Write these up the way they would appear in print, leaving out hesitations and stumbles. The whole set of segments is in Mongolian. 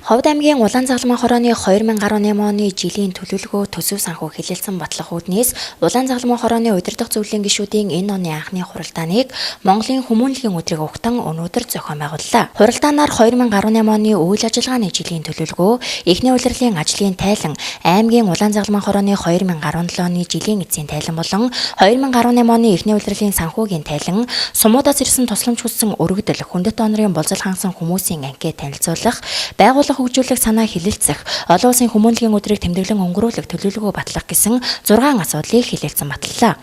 Ховд аймгийн Улаанзагалмайн хорооны 2018 оны жилийн төлөвлөгөө төсөв санхүү хэлэлцэн батлах үүднээс Улаанзагалмайн хорооны удирдах зөвлөлийн гишүүдийн энэ оны анхны хуралдааныг Монголын хүмүүнлэгийн өдрийг угтан өнөөдөр зохион байгууллаа. Хуралдаанаар 2018 оны үйл ажиллагааны жилийн төлөвлөгөө, эхний улирлын ажлын тайлан, аймгийн Улаанзагалмайн хорооны 2017 оны жилийн эцсийн тайлан болон 2018 оны эхний улирлын санхүүгийн тайлан, сумуудаас ирсэн тусламж хүссэн өргөдөл, хүндэт онорын болзол хангасан хүмүүсийн анкет танилцуулах, байгууллага хөгжүүлэх санаа хэлэлцэх, олон улсын хүмүүнлэгийн өдрийг тэмдэглэн өнгөрүүлэх төлөвлөгөө батлах гэсэн 6 асуудлыг хэлэлцэн батллаа.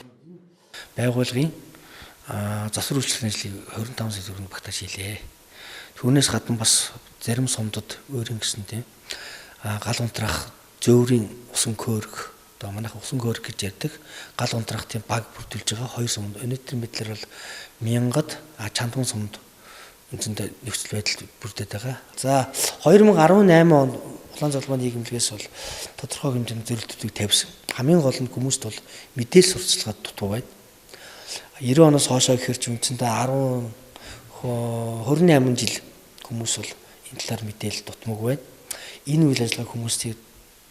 Байгууллагын засвар үйлчлэлийн ажлыг 25 сая төгрөг багтааж хийлээ. Түүнээс гадна бас зарим сумдад өөрийн гэсэн тийм гал унтраах зөөврийн усан көөрг, одоо манайх усан көөрг гэж ярьдаг, гал унтраах тийм баг бүрдүүлж байгаа 2 сумд. Өнөөдрийн мэдлэр бол Мянгад, Чандган сумд үндсэндээ нөхцөл байдал бүрдээд байгаа. За 2018 он Улаанзагалмайн нийгэмлэгээс бол тодорхой хэмжээний зөвлөлтүүдийг тавьсан. Хамгийн гол нь хүмүүст бол мэдээлэл сурталчилгаад дутуу байна. 90 оноос хоошоо гэхэр ч үндсэндээ 28 жил хүмүүс бол энэ талаар мэдээлэл дутмаг байна. Энэ үйл ажиллагааг хүмүүсийн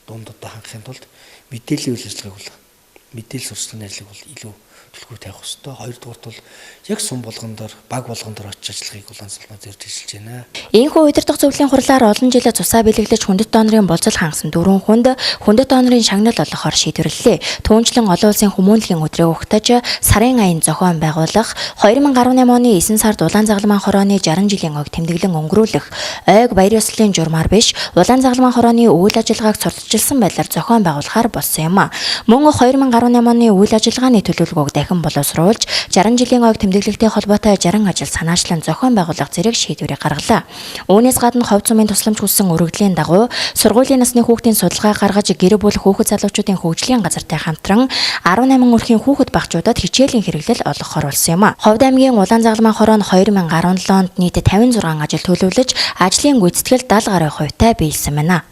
дунд одоо хангахын тулд мэдээллийн үйл ажиллагааг бол мэдээлэл сурталчилгааны ажлыг бол илүү төлөвлөгөө тавих хэрэгтэй. Хоёрдугаарт бол яг сум болгондор, баг болгондор очиж ажиллахыг Улаанзагалмайн зорж ажиллаж байна. Ийхүү удирдах зөвлөлийн хурлаар олон жилийн цусаа бэлэглэж хүндэт онорын болзол хангасан 4 хүндэт онорын шагнал олгохоор шийдвэрлэлээ. Түүнчлэн олон улсын хүмүүнлэгийн өдрийг угтаж сарын аян зохион байгуулах, 2018 оны 9 сард Улаанзагалмайн хорооны 60 жилийн ойг тэмдэглэн өнгөрүүлэх, ойг баяр ёслолын журмаар биш, Улаанзагалмайн хорооны үйл ажиллагааг сурталчилсан байдлаар зохион байгуулахаар болсон юм а. Мөн 2018 оны үйл ажиллагааны төлөвлөгөөг дахин боловсруулж 60 жилийн ойг тэмдэглэлтэй холбоотой 60 ажил санаачлан зохион байгуулах зэрэг шийдвэрийг гаргалаа. Үүнээс гадна ховд сумын тусламж хүссэн өргөдлийн дагуу сургуулийн насны хүүхдийн судалгаа гаргаж гэр бүл хүүхэд залуучуудын хөгжлийн газартай хамтран 18 өрхийн хүүхэд багчуудад хичээлийн хэрэглэл олгохоор болсон юм а. Ховд аймгийн Улаанзагалмайн хороо нь 2017 онд нийт 56 ажил төлөвлөж ажлын гүйцэтгэл 70 гаруй хувьтай биелсэн байна.